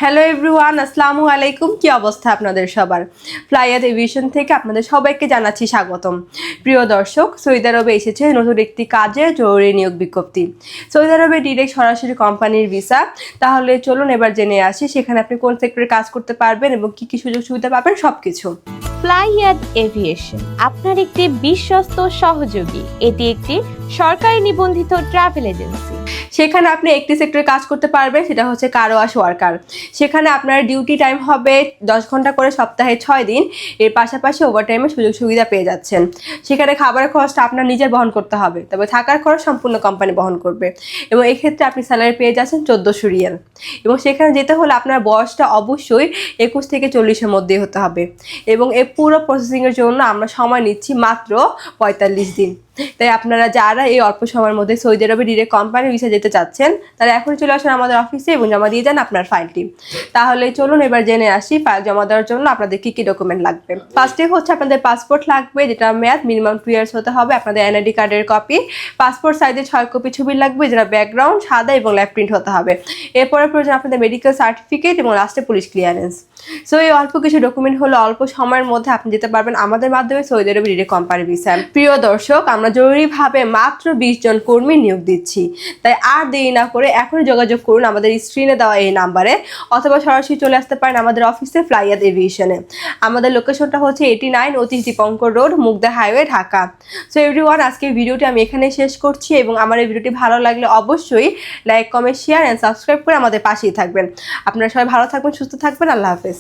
Hello everyone, আসসালামু আলাইকুম। কি অবস্থা আপনাদের সবার? ফ্লাইয়াদ এভিয়েশন থেকে আপনাদের সবাইকে জানাচ্ছি স্বাগতম। প্রিয় দর্শক, সৌদি আরবে এসেছে নতুন একটি কাজে জরুরি নিয়োগ বিজ্ঞপ্তি। সৌদি আরবে ডিরেক্ট সরাসরি কোম্পানির ভিসা। তাহলে চলুন এবার জেনে আসি সেখানে আপনি কোন সেক্টরে কাজ করতে পারবেন এবং কি কি সুযোগ সুবিধা পাবেন সবকিছু। ফ্লাইয়াদ এভিয়েশন আপনার একটি বিশ্বস্ত সহযোগী। এটি একটি সরকারি নিবন্ধিত ট্রাভেল এজেন্সি। সেখানে আপনি একটি সেক্টরে কাজ করতে পারবেন, সেটা হচ্ছে কার ওয়াশ ওয়ার্কার। সেখানে আপনার ডিউটি টাইম হবে 10 ঘন্টা করে, সপ্তাহে 6 দিন। এর পাশাপাশি ওভারটাইমের সুযোগ সুবিধা পেয়ে যাচ্ছেন। সেখানে খাবারের খরচটা আপনার নিজের বহন করতে হবে, তবে থাকার খরচ সম্পূর্ণ কোম্পানি বহন করবে। এবং এক্ষেত্রে আপনি স্যালারি পেয়ে যাচ্ছেন 1400 রিয়াল। এবং সেখানে যেতে হলে আপনার বয়সটা অবশ্যই 21 থেকে 40-এর মধ্যেই হতে হবে। এবং এই পুরো প্রসেসিংয়ের জন্য আমরা সময় নিচ্ছি মাত্র 45 দিন। তাই আপনারা যারা এই অল্প সময়ের মধ্যে সৌদি আরবে ডিরেক্ট কোম্পানি ভিসা যেতে চাচ্ছেন, তারা এখন চলে আসেন আমাদের অফিসে এবং জমা দিয়ে যান আপনার ফাইলটি। তাহলে চলুন এবার জেনে আসি ফাইল জমা দেওয়ার জন্য আপনাদের কি কি ডকুমেন্ট লাগবে। ফার্স্টে হচ্ছে আপনাদের পাসপোর্ট লাগবে, যেটা মেয়াদ মিনিমাম 2 ইয়ার্স হতে হবে। আপনাদের এনআইডি কার্ডের কপি, পাসপোর্ট সাইজের 6 কপি ছবি লাগবে, যেটা ব্যাকগ্রাউন্ড সাদা এবং ল্যাব প্রিন্ট হতে হবে। এরপরে প্রয়োজন আপনাদের মেডিকেল সার্টিফিকেট এবং লাস্টে পুলিশ ক্লিয়ারেন্স। সো এই অল্প কিছু ডকুমেন্ট হলো অল্প সময়ের মধ্যে আপনি যেতে পারবেন আমাদের মাধ্যমে সৌদি আরবে ডিরেক্ট কোম্পানি ভিসা। প্রিয় দর্শক, আমরা জরুরিভাবে মাত্র 20 জন কর্মী নিয়োগ দিচ্ছি। তাই আর দেরি না করে এখনই যোগাযোগ করুন আমাদের স্ক্রিনে দেওয়া এই নাম্বারে, অথবা সরাসরি চলে আসতে পারেন আমাদের অফিসে ফ্লাইয়াদ এভিয়েশনে। আমাদের লোকেশনটা হচ্ছে 89 Atish Dipankar road, Mugda highway, Dhaka. So everyone, আজকের ভিডিওটি আমি এখানে শেষ করছি এবং আমার এই ভিডিওটি ভালো লাগলে অবশ্যই like, comment, share and subscribe করে আমাদের পাশেই থাকবেন। আপনারা সবাই ভালো থাকবেন, সুস্থ থাকবেন। আল্লাহ হাফেজ।